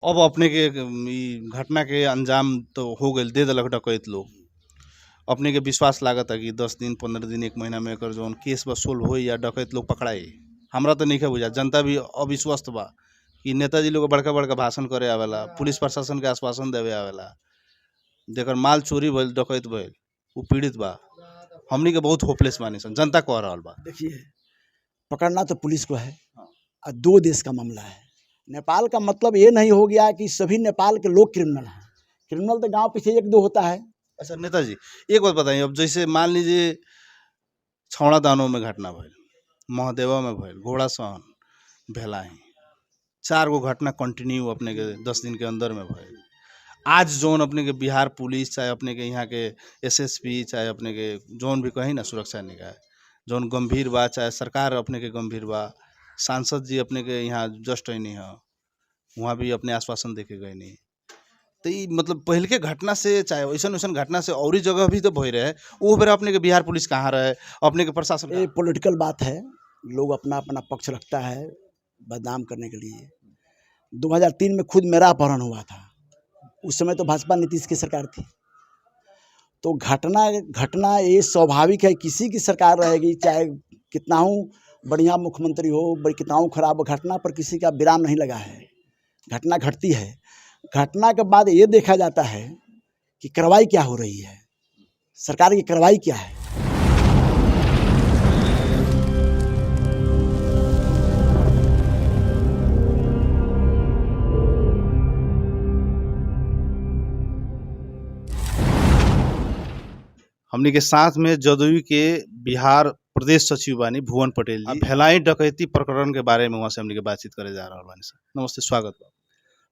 अब अपने के घटना के अंजाम तो हो गइल, दे देलक डकैत लोग। अपने के विश्वास लागता कि 10 दिन 15 दिन 1 महीना में एकर जौन केस बा सोल्व होई या डकैत लोग पकड़ाई। हमरा तो नइखे बुझात, जनता भी अविश्वस्त बा कि नेताजी लोग बड़का बड़का भाषण करे आवेला, पुलिस प्रशासन के आश्वासन देवे आवेला, जेकर माल चोरी भइल डकैत भइल उ पीड़ित बा। हमनी के बहुत होपलेस बानी सन, जनता कह रहल बा। देखिए, पकड़ना तो पुलिस को है और 2 देश का मामला है। नेपाल का मतलब ये नहीं हो गया कि सभी नेपाल के लोग क्रिमिनल हैं। क्रिमिनल तो गांव पीछे 1-2 होता है। अच्छा नेताजी, एक बात बताइए, अब जैसे मान लीजिए छौड़ा दानो में घटना भइल, महादेवा में भइल, घोड़ा सहन, भेलाही, 4 गो घटना कंटिन्यू अपने के 10 दिन के अंदर में भइल। आज जौन अपने के बिहार पुलिस चाहे अपने के यहाँ के एसएसपी चाहे अपने के जौन भी कहीं ना सुरक्षा निकाय जौन गंभीर बा, चाहे सरकार अपने के गंभीर बा, सांसद जी अपने के यहाँ जस्ट नहीं है, वहाँ भी अपने आश्वासन देके गए नहीं। तो ये मतलब पहले के घटना से चाहे वैसन वैसन घटना से और जगह भी तो भय रहे, वो बेरा अपने के बिहार पुलिस कहाँ रहे, अपने के प्रशासन ये पॉलिटिकल बात है, लोग अपना अपना पक्ष रखता है बदनाम करने के लिए। 2003 में खुद मेरा अपहरण हुआ था, उस समय तो भाजपा नीतीश की सरकार थी। तो घटना ये स्वाभाविक है, किसी की सरकार रहेगी, चाहे कितना हूँ बढ़िया मुख्यमंत्री हो, कितना हूँ खराब हो, घटना पर किसी का विराम नहीं लगा है। घटना घटती है, घटना के बाद ये देखा जाता है कि कार्रवाई क्या हो रही है, सरकार की कार्रवाई क्या है। हमनी के साथ में जदयू के बिहार प्रदेश सचिव बानी भुवन पटेल जी, भेलाई डकैती प्रकरण के बारे में वहाँ से हमनी के बातचीत करे जा रहा बानी सर। नमस्ते, स्वागत बा।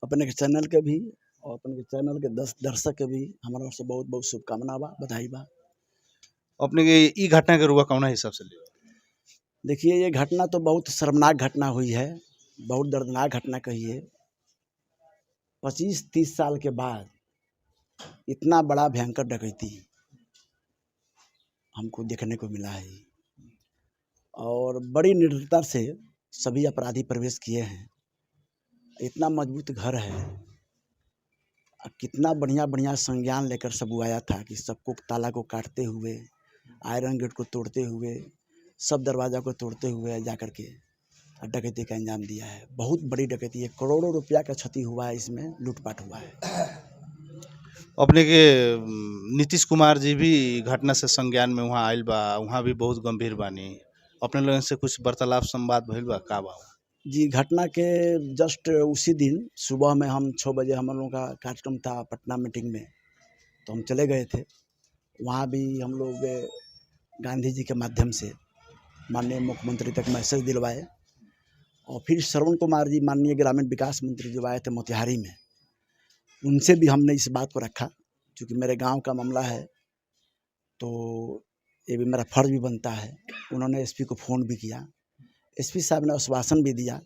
अपने के चैनल के भी और अपने के चैनल के 10 दर्शक के भी हमारा ओर से बहुत बहुत शुभकामना बा, बधाई बा। अपने के ई घटना के रुआ कौना हिसाब से लियो? देखिए, ये घटना तो बहुत शर्मनाक घटना हुई है, बहुत दर्दनाक घटना कहिए। 25-30 साल के बाद इतना बड़ा भयंकर डकैती हमको देखने को मिला है और बड़ी निर्दयता से सभी अपराधी प्रवेश किए हैं। इतना मजबूत घर है, कितना बढ़िया बढ़िया संज्ञान लेकर सब वो आया था कि सबको ताला को काटते हुए, आयरन गेट को तोड़ते हुए, सब दरवाज़ा को तोड़ते हुए जा कर के डकैती का अंजाम दिया है। बहुत बड़ी डकैती है, करोड़ों रुपया का क्षति हुआ है, इसमें लूटपाट हुआ है। अपने के नीतीश कुमार जी भी घटना से संज्ञान में वहाँ आयल बा, वहाँ भी बहुत गंभीर बानी, अपने लोगन से कुछ वार्तालाप संवाद भइल बा का बा? जी, घटना के जस्ट उसी दिन सुबह में हम 6 बजे हम लोगों का कार्यक्रम था पटना मीटिंग में, तो हम चले गए थे। वहाँ भी हम लोग गांधी जी के माध्यम से माननीय मुख्यमंत्री तक मैसेज दिलवाए और फिर श्रवण कुमार जी माननीय ग्रामीण विकास मंत्री जो आए थे मोतिहारी में, उनसे भी हमने इस बात को रखा। क्योंकि मेरे गांव का मामला है तो ये भी मेरा फर्ज भी बनता है। उन्होंने एसपी को फ़ोन भी किया, एसपी साहब ने आश्वासन भी दिया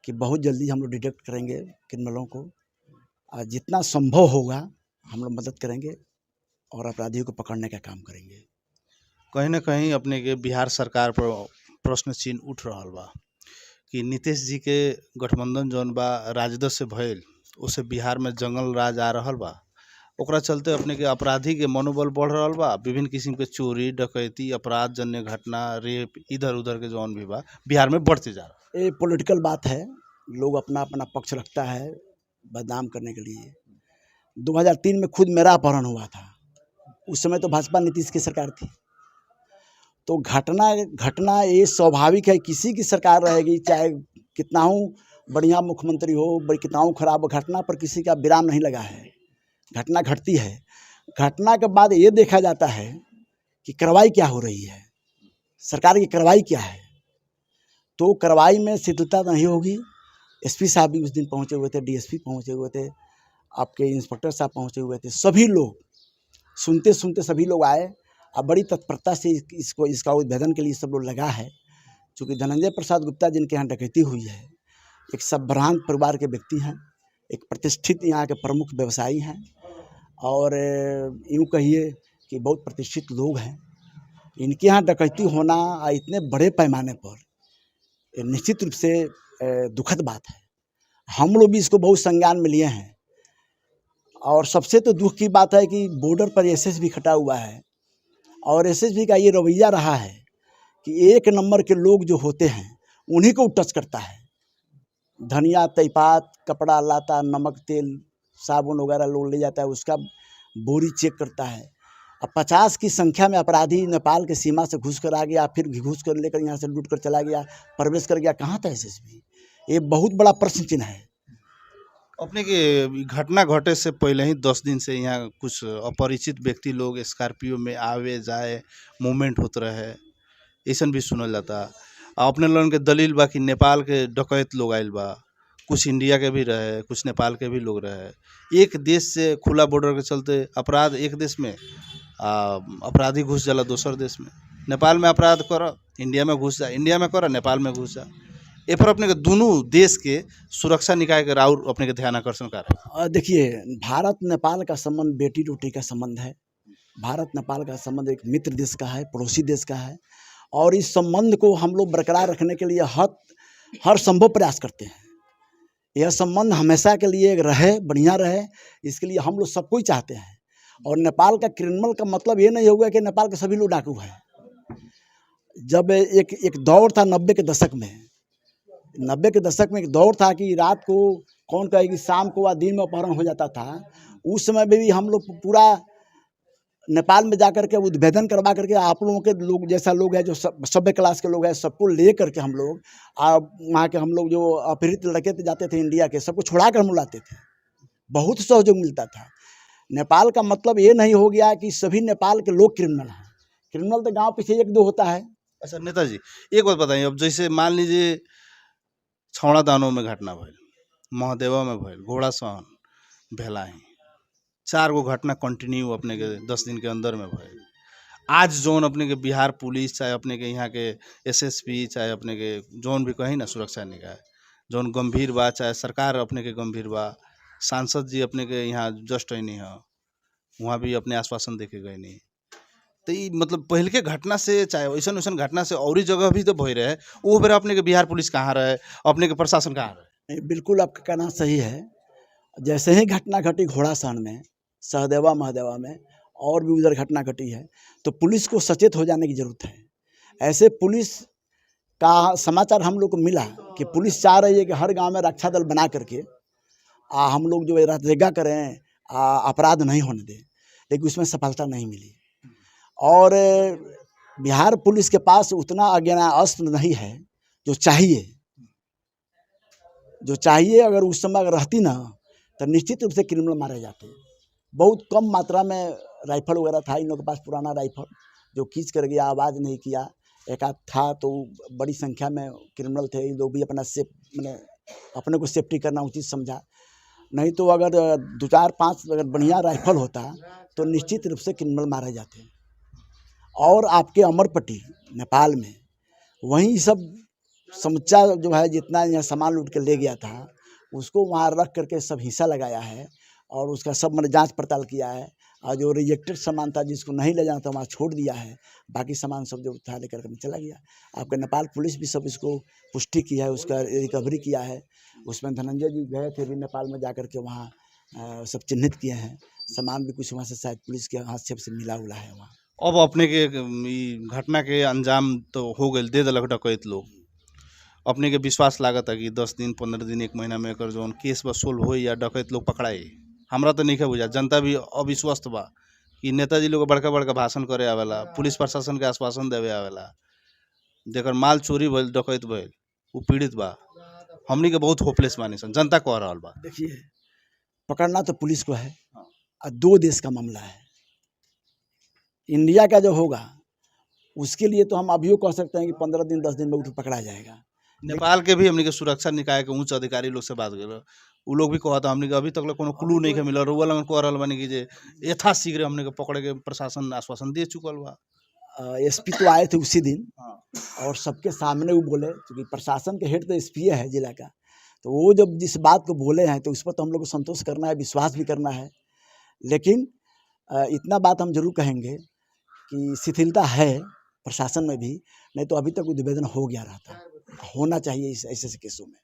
कि बहुत जल्दी हम लोग डिटेक्ट करेंगे क्रिमिनलों को और जितना संभव होगा हम लोग मदद करेंगे और अपराधियों को पकड़ने का काम करेंगे। कहीं ना कहीं अपने के बिहार सरकार पर प्रश्न चिन्ह उठ रहा बा कि नीतीश जी के गठबंधन जौन बा राजद से भइल, उसे बिहार में जंगल राज आ रहा बा, ओकरा चलते अपने के अपराधी के मनोबल बढ़ रहा बा, विभिन्न किस्म के चोरी डकैती अपराध जन्य घटना रेप इधर उधर के जौन भी बा बिहार में बढ़ते जा रहा। ये पॉलिटिकल बात है, लोग अपना अपना पक्ष रखता है बदनाम करने के लिए। 2003 में खुद मेरा अपहरण हुआ था, उस समय तो भाजपा नीतीश की सरकार थी। तो घटना ये स्वाभाविक है, किसी की सरकार रहेगी, चाहे कितना हूँ बढ़िया मुख्यमंत्री हो, कितना हूँ खराब हो, घटना पर किसी का विराम नहीं लगा है। घटना घटती है, घटना के बाद ये देखा जाता है कि कार्रवाई क्या हो रही है, सरकार की कार्रवाई क्या है। तो कार्रवाई में शिथिलता नहीं होगी। एसपी साहब भी उस दिन पहुँचे हुए थे, डीएसपी पहुँचे हुए थे, आपके इंस्पेक्टर साहब पहुँचे हुए थे, सभी लोग सुनते सुनते सभी लोग आए और बड़ी तत्परता से इसका उद्भेदन के लिए सब लोग लगा है। चूँकि धनंजय प्रसाद गुप्ता जिनके यहाँ डकैती हुई है, एक संभ्रांत परिवार के व्यक्ति हैं, एक प्रतिष्ठित यहाँ के प्रमुख व्यवसायी हैं और यूँ कहिए कि बहुत प्रतिष्ठित लोग हैं। इनके यहाँ डकैती होना इतने बड़े पैमाने पर निश्चित रूप से दुखद बात है। हम लोग भी इसको बहुत संज्ञान में लिए हैं। और सबसे तो दुख की बात है कि बॉर्डर पर एसएसबी खटा हुआ है और एसएसबी का ये रवैया रहा है कि एक नंबर के लोग जो होते हैं उन्हीं को टच करता है। धनिया, तेजपात, कपड़ा लाता, नमक, तेल, साबुन वगैरह लोग ले जाता है, उसका बोरी चेक करता है। अब 50 की संख्या में अपराधी नेपाल के सीमा से घुस कर आ गया, फिर घुस कर लेकर यहाँ से लूट कर चला गया, प्रवेश कर गया। कहाँ था एसएसबी? ये बहुत बड़ा प्रश्न चिन्ह है। अपने के घटना घटे से पहले ही 10 दिन से यहाँ कुछ अपरिचित व्यक्ति लोग स्कॉर्पियो में आवे जाए मूवमेंट होते रहे, ऐसन भी सुनल जाता। अपने लोगन के दलील बा कि नेपाल के डकैत लोग आइल बा, कुछ इंडिया के भी रहे, कुछ नेपाल के भी लोग रहे। एक देश से खुला बॉर्डर के चलते अपराध एक देश में अपराधी घुस जाला दोसर देश में। नेपाल में अपराध कर, इंडिया में घुस जा, इंडिया में कर, नेपाल में घुस जा। ए पर अपने के दोनों देश के सुरक्षा निकाय के राउर अपने के ध्यान आकर्षण कर रहे। देखिए, भारत नेपाल का संबंध बेटी रोटी का संबंध है। भारत नेपाल का संबंध एक मित्र देश का है, पड़ोसी देश का है और इस संबंध को हम लोग बरकरार रखने के लिए हर संभव प्रयास करते हैं। यह संबंध हमेशा के लिए रहे, बढ़िया रहे, इसके लिए हम लोग सबको ही चाहते हैं। और नेपाल का क्रिमिनल का मतलब ये नहीं होगा कि नेपाल के सभी लोग डाकू हैं। जब एक दौर था 90 के दशक में, 90 के दशक में एक दौर था कि रात को कौन कहे कि शाम को या दिन में अपहरण हो जाता था। उस समय में भी हम लोग पूरा नेपाल में जाकर के उद्भेदन करवा करके आप लोगों के लोग जैसा लोग हैं जो सभ्य क्लास के लोग हैं सबको ले करके हम लोग वहाँ के हम लोग जो अपहृत लड़के जाते थे इंडिया के, सबको छुड़ा कर हम लोग लाते थे। बहुत सहयोग मिलता था। नेपाल का मतलब ये नहीं हो गया कि सभी नेपाल के लोग क्रिमिनल हैं। क्रिमिनल तो गाँव पीछे एक दो होता है। अच्छा नेताजी, एक बात बताइए, अब जैसे मान लीजिए छौड़ा दानो में घटना भइल, महादेवा में भइल, घोड़ा सहन, भेलाही, 4 गो घटना कंटिन्यू अपने के 10 दिन के अंदर में भइल। आज जोन अपने के बिहार पुलिस, चाहे अपने के यहाँ के एसएसपी, चाहे अपने के जोन भी कहीं ना सुरक्षा निकाय, जोन गंभीर बा, चाहे सरकार अपने के गंभीर बा, सांसद जी अपने के यहाँ जस्ट नहीं है, वहाँ भी अपने आश्वासन देके गए नहीं। तो ये मतलब पहले के घटना से, चाहे वैसन वैसन घटना से और ही जगह भी तो भय रहे, वो बेरा अपने के बिहार पुलिस कहाँ रहे, अपने के प्रशासन कहाँ रहे? बिल्कुल आपका कहना सही है। जैसे ही घटना घटी घोड़ा सहन में, सहदेवा महादेवा में और भी उधर घटना घटी है, तो पुलिस को सचेत हो जाने की ज़रूरत है। ऐसे पुलिस का समाचार हम लोग को मिला कि पुलिस चाह रही है कि हर गांव में रक्षा दल बना करके हम लोग जो रेगा करें, अपराध नहीं होने दें, लेकिन उसमें सफलता नहीं मिली। और बिहार पुलिस के पास उतना अज्ञानास्त्र नहीं है जो चाहिए। अगर उस समय अगर रहती ना तो निश्चित रूप से क्रिमिनल मारे जाते। बहुत कम मात्रा में राइफल वगैरह था इन लोगों के पास, पुराना राइफल जो खींच कर गया, आवाज़ नहीं किया। एक आध था तो बड़ी संख्या में क्रिमिनल थे। इन लोग भी अपने को सेफ्टी करना उचित समझा। नहीं तो अगर 2-4-5 अगर बढ़िया राइफल होता तो निश्चित रूप से क्रिमिनल मारे जाते। और आपके अमरपट्टी नेपाल में वहीं सब समुच्चा जो है जितना यहाँ सामान लूट के ले गया था उसको वहाँ रख करके सब हिस्सा लगाया है और उसका सब मैंने जांच पड़ताल किया है। और जो रिजेक्टेड सामान था जिसको नहीं ले जाना था वहाँ छोड़ दिया है, बाकी सामान सब जो था लेकर के चला गया। आपका नेपाल पुलिस भी सब इसको पुष्टि की है, उसका रिकवरी किया है। उसमें धनंजय जी गए थे भी नेपाल में जा कर के वहाँ सब चिन्हित किए हैं। सामान भी कुछ वहाँ से शायद पुलिस के हाथ से मिला उला है वहाँ। अब अपने के घटना के अंजाम तो हो गए, दे दिलक डकैत लोग। अपने के विश्वास लागत है कि 10 दिन 15 दिन 1 महीना में एक जो केस वसूल हो या डकैत लोग पकड़ाई। हमरा तो नहीं बुझा, जनता भी अविश्वस्त बा कि नेताजी लोग बड़का बड़का भाषण करे आवेला, पुलिस प्रशासन के आश्वासन देवे आवेला, जेकर माल चोरी भइल, डकैत भइल, वो पीड़ित बा। हमनी के बहुत होपलेस बानी सन, जनता कह रहा बा। देखिए, पकड़ना तो पुलिस को है और 2 देश का मामला है। इंडिया का जो होगा उसके लिए तो हम अभी कह सकते हैं कि 15 दिन 10 दिन में उठ पकड़ा जाएगा। नेपाल के भी हमनी के सुरक्षा निकाय के उच्च अधिकारी लोग से बात कर, उ लोग भी कहता हमनी के अभी तक कोनो क्लू नहीं के मिलल। रुआ लगन कह रहल बानी कि जे यथाशीघ्र हमनी के पकड़े के प्रशासन आश्वासन दे चुकल बा। एसपी तो आए थे उसी दिन और सबके सामने वो बोले, क्योंकि प्रशासन के हेड तो एसपी है जिला का, तो वो जब जिस बात को बोले हैं तो उस पर तो हम लोग को संतोष करना है, विश्वास भी करना है। लेकिन इतना बात हम जरूर कहेंगे कि शिथिलता है प्रशासन में भी, नहीं तो अभी तक उद्भेदन हो गया रहता, होना चाहिए ऐसे केसों में।